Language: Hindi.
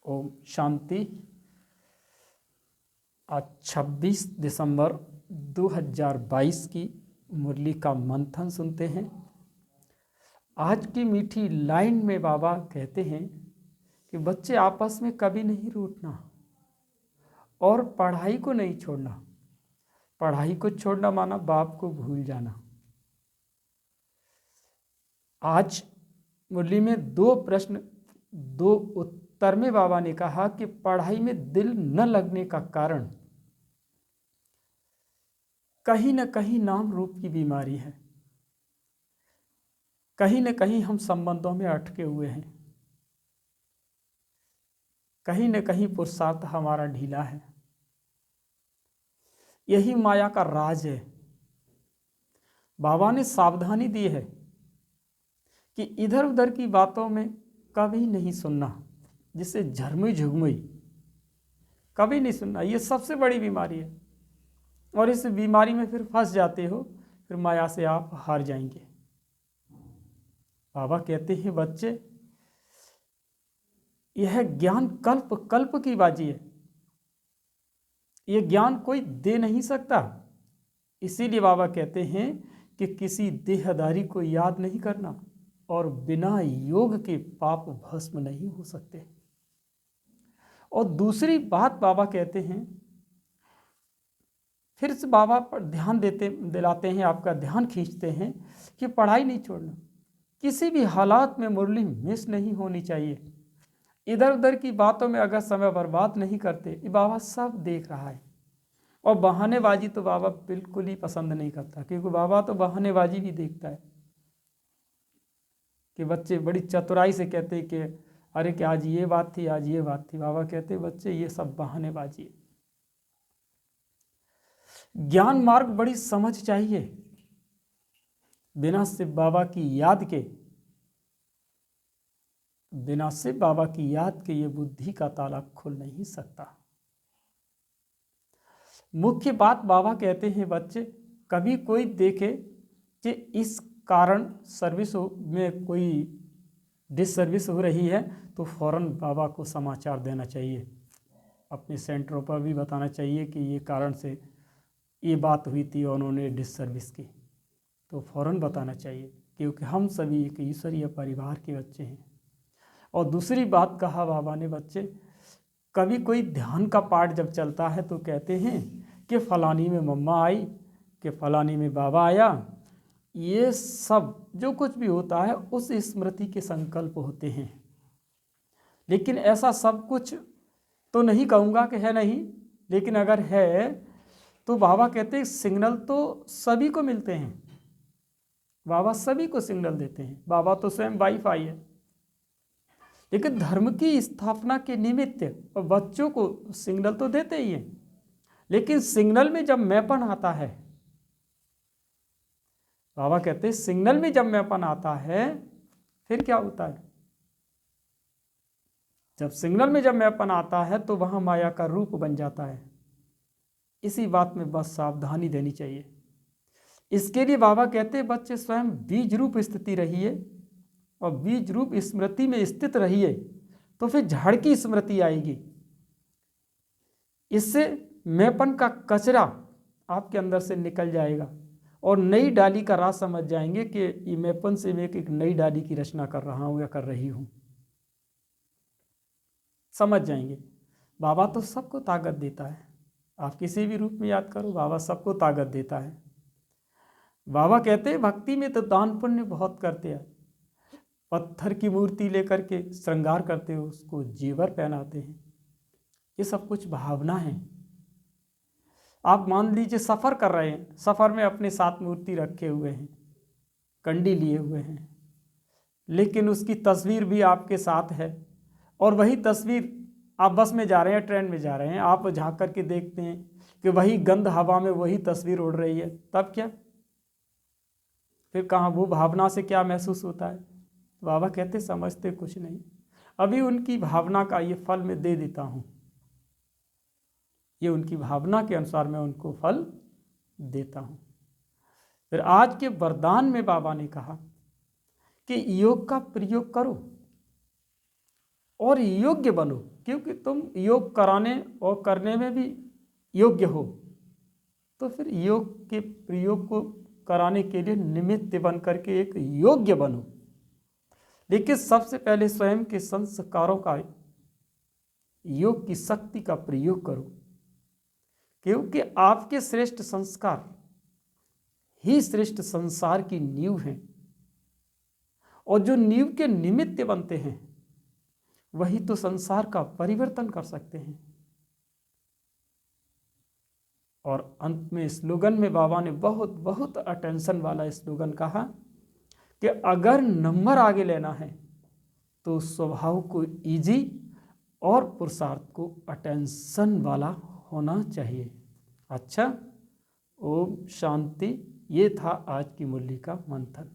ओम शांति। आज 26 दिसंबर 2022 की मुरली का मंथन सुनते हैं। आज की मीठी लाइन में बाबा कहते हैं कि बच्चे आपस में कभी नहीं रूठना और पढ़ाई को नहीं छोड़ना। पढ़ाई को छोड़ना माना बाप को भूल जाना। आज मुरली में दो प्रश्न दो उत्तर में बाबा ने कहा कि पढ़ाई में दिल न लगने का कारण कहीं न कहीं नाम रूप की बीमारी है। कहीं न कहीं हम संबंधों में अटके हुए हैं। कहीं न कहीं पुरुषार्थ हमारा ढीला है। यही माया का राज है। बाबा ने सावधानी दी है कि इधर उधर की बातों में कभी नहीं सुनना, जिसे झरमुई झुगमुई कभी नहीं सुनना। ये सबसे बड़ी बीमारी है और इस बीमारी में फिर फंस जाते हो, फिर माया से आप हार जाएंगे। बाबा कहते हैं बच्चे, यह ज्ञान कल्प कल्प की बाजी है। यह ज्ञान कोई दे नहीं सकता। इसीलिए बाबा कहते हैं कि किसी देहधारी को याद नहीं करना और बिना योग के पाप भस्म नहीं हो सकते। और दूसरी बात बाबा कहते हैं, फिर से बाबा पर ध्यान दिलाते हैं, आपका ध्यान खींचते हैं कि पढ़ाई नहीं छोड़ना। किसी भी हालात में मुरली मिस नहीं होनी चाहिए। इधर उधर की बातों में अगर समय बर्बाद नहीं करते, ये बाबा सब देख रहा है। और बहानेबाजी तो बाबा बिल्कुल ही पसंद नहीं करता, क्योंकि बाबा तो बहानेबाजी भी देखता है कि बच्चे बड़ी चतुराई से कहते हैं कि अरे कि आज ये बात थी, आज ये बात थी। बाबा कहते बच्चे ये सब बहानेबाजी है। ज्ञान मार्ग बड़ी समझ चाहिए। बिना शिव बाबा की याद के ये बुद्धि का ताला खुल नहीं सकता। मुख्य बात बाबा कहते हैं बच्चे, कभी कोई देखे कि इस कारण सर्विस में कोई डिससर्विस हो रही है तो फौरन बाबा को समाचार देना चाहिए। अपने सेंटरों पर भी बताना चाहिए कि ये कारण से ये बात हुई थी और उन्होंने डिससर्विस की, तो फौरन बताना चाहिए, क्योंकि हम सभी एक ईश्वरीय परिवार के बच्चे हैं। और दूसरी बात कहा बाबा ने बच्चे, कभी कोई ध्यान का पाठ जब चलता है तो कहते हैं कि फलानी में मम्मा आई, कि फलानी में बाबा आया। ये सब जो कुछ भी होता है उस स्मृति के संकल्प होते हैं। लेकिन ऐसा सब कुछ तो नहीं कहूँगा कि है नहीं, लेकिन अगर है तो बाबा कहते हैं सिग्नल तो सभी को मिलते हैं। बाबा सभी को सिग्नल देते हैं। बाबा तो स्वयं वाईफाई है। लेकिन धर्म की स्थापना के निमित्त और बच्चों को सिग्नल तो देते ही हैं, लेकिन सिग्नल में जब मैंपन आता है, बाबा कहते हैं सिग्नल में जब मैंपन आता है फिर क्या होता है। जब सिग्नल में जब मैंपन आता है तो वहां माया का रूप बन जाता है। इसी बात में बस सावधानी देनी चाहिए। इसके लिए बाबा कहते हैं बच्चे स्वयं बीज रूप स्थिति रहिए और बीज रूप स्मृति में स्थित रहिए, तो फिर झाड़ की स्मृति आएगी। इससे मैंपन का कचरा आपके अंदर से निकल जाएगा और नई डाली का राज समझ जाएंगे कि ये मैंपन से मैं एक नई डाली की रचना कर रहा हूं या कर रही हूं। समझ जाएंगे। बाबा तो सबको ताकत देता है। आप किसी भी रूप में याद करो, बाबा सबको ताकत देता है। बाबा कहते हैं भक्ति में तो दान पुण्य बहुत करते हैं। पत्थर की मूर्ति लेकर के श्रृंगार करते हो, उसको जेवर पहनाते हैं। ये सब कुछ भावना है। आप मान लीजिए सफ़र कर रहे हैं, सफ़र में अपने साथ मूर्ति रखे हुए हैं, कंडी लिए हुए हैं, लेकिन उसकी तस्वीर भी आपके साथ है। और वही तस्वीर आप बस में जा रहे हैं, ट्रेन में जा रहे हैं, आप झाँक करके देखते हैं कि वही गंध हवा में वही तस्वीर उड़ रही है, तब क्या? फिर कहाँ वो भावना से क्या महसूस होता है? बाबा कहते समझते कुछ नहीं। अभी उनकी भावना का ये फल मैं दे देता हूँ। ये उनकी भावना के अनुसार मैं उनको फल देता हूँ। फिर आज के वरदान में बाबा ने कहा कि योग का प्रयोग करो। और योग्य बनो, क्योंकि तुम योग कराने और करने में भी योग्य हो। तो फिर योग के प्रयोग को कराने के लिए निमित्त बन करके एक योग्य बनो। लेकिन सबसे पहले स्वयं के संस्कारों का, योग की शक्ति का प्रयोग करो, क्योंकि आपके श्रेष्ठ संस्कार ही श्रेष्ठ संसार की नींव है। और जो नींव के निमित्त बनते हैं वही तो संसार का परिवर्तन कर सकते हैं। और अंत में स्लोगन में बाबा ने बहुत बहुत अटेंशन वाला स्लोगन कहा कि अगर नंबर आगे लेना है तो स्वभाव को इजी और पुरुषार्थ को अटेंशन वाला होना चाहिए। अच्छा, ओम शांति। ये था आज की मुरली का मंथन।